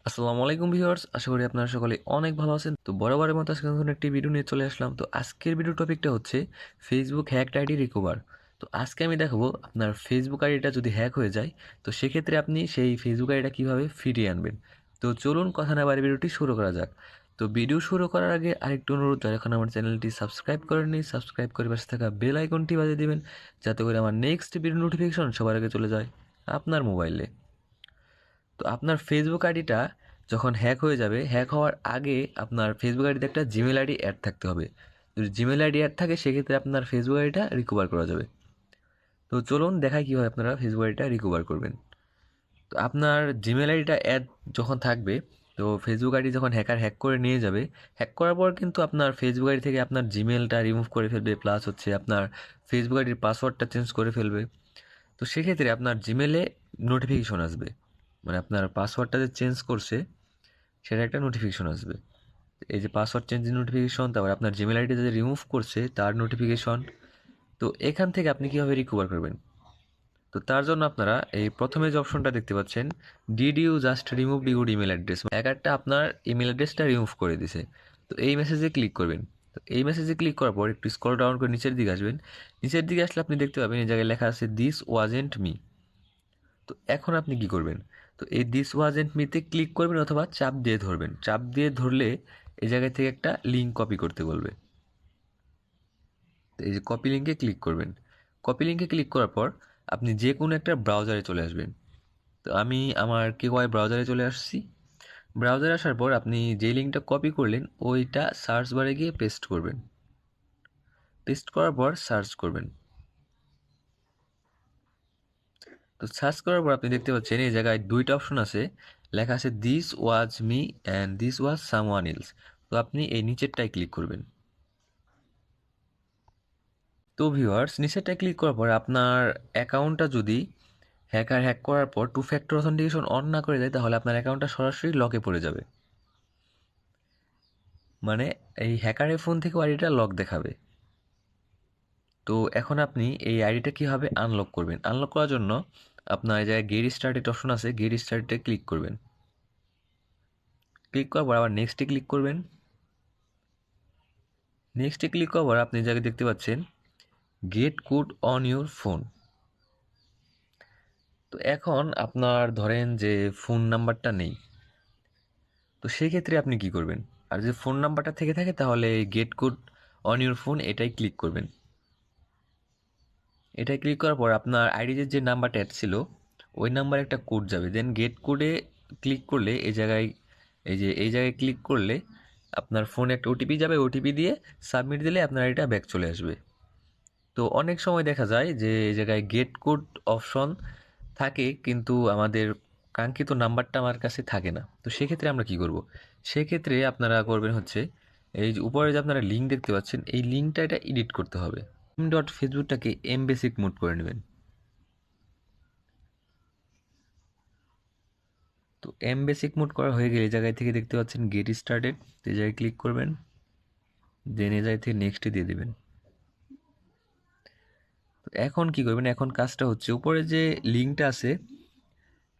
আসসালামু আলাইকুম ভিউয়ার্স, আশা করি আপনারা সকলে অনেক ভালো আছেন। তো বরাবরের মতো আজকে নতুন একটি ভিডিও নিয়ে চলে আসলাম। তো আজকের ভিডিও টপিকটা হচ্ছে ফেসবুক হ্যাকড আইডি রিকভার। তো আজকে আমি দেখাবো আপনার ফেসবুক আইডিটা যদি হ্যাক হয়ে যায় তো সেক্ষেত্রে আপনি সেই ফেসবুক আইডিটা কীভাবে ফিরিয়ে আনবেন। তো চলুন কথা না বাড়িয়ে ভিডিওটি শুরু করা যাক। তো ভিডিও শুরু করার আগে আরেকটু অনুরোধ, যারা এখন আমার চ্যানেলটি সাবস্ক্রাইব করেননি সাবস্ক্রাইব করে পাশে থাকা বেল আইকনটি বাজিয়ে দিবেন, যাতে করে আমার নেক্সট ভিডিও নোটিফিকেশন সবার আগে চলে যায় আপনার মোবাইলে। তো আপনার ফেসবুক আইডিটা যখন হ্যাক হয়ে যাবে, হ্যাক হওয়ার আগে আপনার ফেসবুক আইডিতে একটা জিমেল আইডি অ্যাড থাকতে হবে। যদি জিমেল আইডি অ্যাড থাকে সেক্ষেত্রে আপনার ফেসবুক আইডিটা রিকভার করা যাবে। তো চলুন দেখাই কীভাবে আপনারা ফেসবুক আইডিটা রিকভার করবেন। তো আপনার জিমেল আইডিটা অ্যাড যখন থাকবে, তো ফেসবুক আইডি যখন হ্যাক করে নিয়ে যাবে, হ্যাক করার পর কিন্তু আপনার ফেসবুক আইডি থেকে আপনার জিমেলটা রিমুভ করে ফেলবে, প্লাস হচ্ছে আপনার ফেসবুক আইডির পাসওয়ার্ডটা চেঞ্জ করে ফেলবে। তো সেক্ষেত্রে আপনার জিমেলে নোটিফিকেশন আসবে, মানে আপনার পাসওয়ার্ডটা যে চেঞ্জ করছে সেটা একটা নোটিফিকেশন আসবে। এই যে পাসওয়ার্ড চেঞ্জের নোটিফিকেশন, তারপর আপনার জিমেল আইডি যে রিমুভ করছে তার নোটিফিকেশন। তো এখান থেকে আপনি কীভাবে রিকভার করবেন? তো তার জন্য আপনারা এই প্রথমে যে অপশনটা দেখতে পাচ্ছেন, did you just remove your email address, একটা আপনার ইমেল অ্যাড্রেসটা রিমুভ করে দিছে। তো এই মেসেজে ক্লিক করবেন। তো এই মেসেজে ক্লিক করার পর একটু স্ক্রল ডাউন করে নিচের দিকে আসবেন। নিচের দিকে আসলে আপনি দেখতে পাবেন এই জায়গায় লেখা আছে দিস ওয়াজেন্ট মি। তো এখন আপনি কি করবেন? তো এই দিস ওয়াজেন্ট মিতে ক্লিক করবেন অথবা চাপ দিয়ে ধরবেন। চাপ দিয়ে ধরলে এই জায়গা থেকে একটা লিঙ্ক কপি করতে বলবে। তো এই যে কপি লিঙ্কে ক্লিক করবেন। কপি লিঙ্কে ক্লিক করার পর আপনি যে কোনো একটা ব্রাউজারে চলে আসবেন। তো আমি আমার কেওয়াই ব্রাউজারে চলে আসছি। ব্রাউজারে আসার পর আপনি যে লিঙ্কটা কপি করলেন ওইটা সার্চ বারে গিয়ে পেস্ট করবেন। পেস্ট করার পর সার্চ করবেন। তো সার্চ করার পর আপনি দেখতে পাচ্ছেন এই জায়গায় দুইটা অপশন আছে, লেখা আছে this was me and this was someone else. তো আপনি এই নিচেরটায় ক্লিক করবেন। তো ভিউয়ার্স, নিচেরটায় ক্লিক করার পর আপনার অ্যাকাউন্টটা যদি হ্যাক করার পর টু ফ্যাক্টর অথেন্টিকেশন অন না করে দেয়, তাহলে আপনার অ্যাকাউন্টটা সরাসরি লকে পড়ে যাবে। মানে এই হ্যাকারের ফোন থেকে আইডিটা লক দেখাবে। তো এখন আপনি এই আইডিটা কীভাবে আনলক করবেন? আনলক করার জন্য আপনার এই জায়গায় গেট স্টার্টেড অপশন আছে, গেট স্টার্টে ক্লিক করবেন। ক্লিক করার পর আবার নেক্সটে ক্লিক করবেন। নেক্সটে ক্লিক করার পর আপনি জায়গায় দেখতে পাচ্ছেন gate code on your phone. তো এখন আপনার ধরেন যে ফোন নাম্বারটা নেই, তো সেই ক্ষেত্রে আপনি কি করবেন? আর যদি ফোন নাম্বারটা থেকে থাকে তাহলে gate code on your phone এটাই ক্লিক করবেন। এটাই ক্লিক করার পর আপনার আইডিতে যে নাম্বারটা অ্যাড ছিল ওই নাম্বারে একটা কোড যাবে। দেন গেট কোডে ক্লিক করলে এই জায়গায় ক্লিক করলে আপনার ফোনে একটা ওটিপি যাবে, ওটিপি দিয়ে সাবমিট দিলে আপনার আইডিটা ব্যাক চলে আসবে। তো অনেক সময় দেখা যায় যে এই জায়গায় গেট কোড অপশন থাকে কিন্তু আমাদের কাঙ্ক্ষিত নাম্বারটা আমার কাছে থাকে না। তো সেক্ষেত্রে আমরা কি করব? সেক্ষেত্রে আপনারা করবেন হচ্ছে, এই যে উপরে যে আপনারা লিঙ্ক দেখতে পাচ্ছেন এই লিঙ্কটা এটা এডিট করতে হবে। ডট ফেসবুকটাকে এম বেসিক মোড করে নেবেন। তো এম বেসিক মোড করা হয়ে গেলে এই জায়গায় থেকে দেখতে পাচ্ছেন গেট স্টার্টেড, এই জায়গায় ক্লিক করবেন। দেন এই জায়গায় থেকে নেক্সটে দিয়ে দেবেন। তো এখন কি করবেন? এখন কাজটা হচ্ছে উপরে যে লিঙ্কটা আছে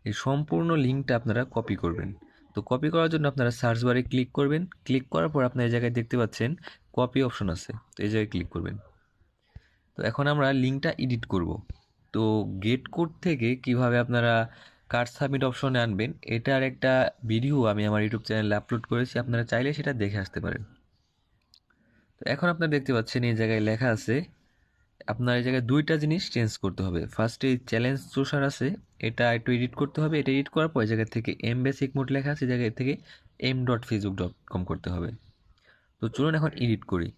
এই সম্পূর্ণ লিঙ্কটা আপনারা কপি করবেন। তো কপি করার জন্য আপনারা সার্চ বারে ক্লিক করবেন। ক্লিক করার পর আপনার এই জায়গায় দেখতে পাচ্ছেন কপি অপশন আছে, তো এই জায়গায় ক্লিক করবেন। তো এখন আমরা লিঙ্কটা এডিট করব। তো গেট কোড থেকে কিভাবে আপনারা কার্ড সাবমিট অপশনে আনবেন এটার একটা ভিডিও আমি আমার ইউটিউব চ্যানেলে আপলোড করেছি, আপনারা চাইলে সেটা দেখে আসতে পারেন। তো এখন আপনারা দেখতে পাচ্ছেন এই জায়গায় লেখা আছে আপনার এই জায়গায় দুইটা জিনিস চেঞ্জ করতে হবে। ফার্স্টে চ্যালেঞ্জ চুষার আছে, এটা একটু এডিট করতে হবে। এটা এডিট করার পর এই জায়গা থেকে এম বেসিক মোড লেখা আছে, এই জায়গা থেকে m dot Facebook dot com করতে হবে। তো চলুন এখন এডিট করি।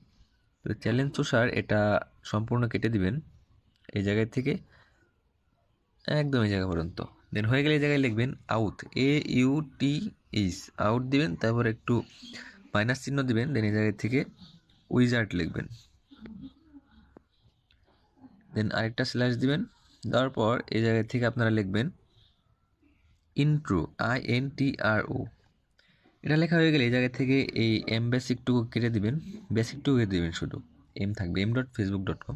তো চ্যালেঞ্জ চুষার এটা সম্পূর্ণ কেটে দিবেন এই জায়গায় থেকে একদম এই জায়গা পর্যন্ত। দেন হয়ে গেলে এই জায়গায় লিখবেন আউট, AUT আউট দিবেন, তারপর একটু মাইনাস চিহ্ন দিবেন। দেন এই জায়গায় থেকে উইজার্ড লিখবেন। দেন আরেকটা স্ল্যাশ দিবেন, দেওয়ার পর এই জায়গা থেকে আপনারা লিখবেন ইন্ট্রো, INTRO। এটা লেখা হয়ে গেলে এই জায়গা থেকে এই এম বেসিকটুকু কেটে দিবেন, বেসিকটুকু কেটে দিবেন, শুধু এম থাকবে, m.facebook.com।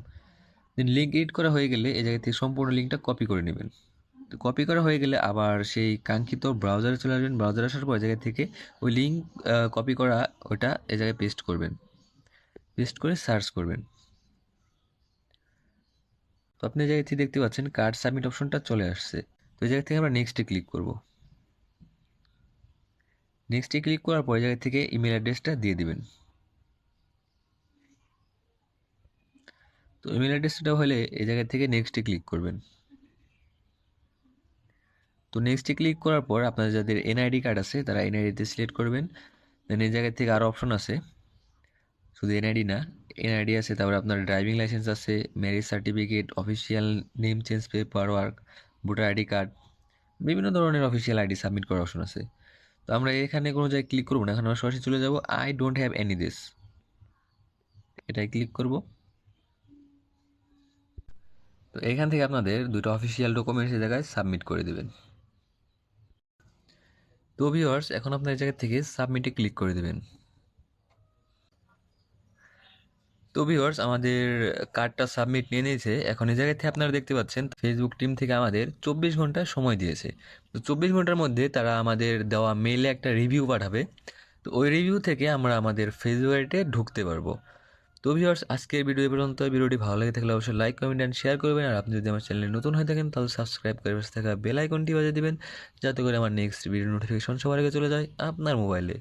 দেন লিঙ্ক এডিট করা হয়ে গেলে এই জায়গা থেকে সম্পূর্ণ লিঙ্কটা কপি করে নেবেন। তো তো কপি করা হয়ে গেলে আবার সেই কাঙ্ক্ষিত ব্রাউজারে চলে আসবেন। ব্রাউজারে আসার পর জায়গা থেকে ওই লিঙ্ক কপি করা ওটা এই জায়গায় পেস্ট করবেন, পেস্ট করে সার্চ করবেন। তো আপনি এই জায়গায় থেকে দেখতে পাচ্ছেন কার্ড সাবমিট অপশনটা চলে আসছে। তো এই জায়গা থেকে আমরা নেক্সটে ক্লিক করব। নেক্সটে ক্লিক করার পর জায়গা থেকে ইমেল অ্যাড্রেসটা দিয়ে দিবেন। তো ইমেল অ্যাড্রেসটা হলে এই জায়গা থেকে নেক্সটে ক্লিক করবেন। তো নেক্সটে ক্লিক করার পর আপনাদের যাদের এনআইডি কার্ড আছে তারা এনআইডিতে সিলেক্ট করবেন। দেন এই জায়গা থেকে আরও অপশন আছে, শুধু এনআইডি না, এনআইডি আছে, তারপরে আপনার ড্রাইভিং লাইসেন্স আছে, marriage certificate, official name change paper work, voter ID card, বিভিন্ন ধরনের অফিসিয়াল আইডি সাবমিট করার অপশন আছে। তো আমরা এখানে কোনো জায়গায় ক্লিক করবো না, এখন আমরা সরাসরি চলে যাব I don't have any this, এটাই ক্লিক করব। তো এখান থেকে আপনাদের দুটো অফিসিয়াল ডকুমেন্টস এই জায়গায় সাবমিট করে দেবেন। তো ভিউয়ার্স এখন আপনার এই জায়গা থেকে সাবমিটে ক্লিক করে দেবেন। তো ভিউয়ার্স আমাদের কার্ডটা সাবমিট নিয়ে নিয়েছে। এখন এই জায়গা থেকে আপনারা দেখতে পাচ্ছেন ফেসবুক টিম থেকে আমাদের 24 ঘন্টা সময় দিয়েছে। তো 24 ঘন্টার মধ্যে তারা আমাদের দেওয়া মেইলে একটা রিভিউ পাঠাবে। তো ওই রিভিউ থেকে আমরা আমাদের ফেসবুক আইডিতে ঢুকতে পারবো। তো ভিউয়ার্স আজকের ভিডিও পর্যন্ত। ভিডিওটি ভালো লেগে থাকলে অবশ্যই লাইক কমেন্ট অ্যান্ড শেয়ার করবেন। আর আপনি যদি আমার চ্যানেলে নতুন হয়ে থাকেন তাহলে সাবস্ক্রাইব করে পাশে থাকা বেল আইকনটি বাজিয়ে দিবেন, যাতে করে আমার নেক্সট ভিডিও নোটিফিকেশন সবার আগে চলে যায় আপনার মোবাইলে।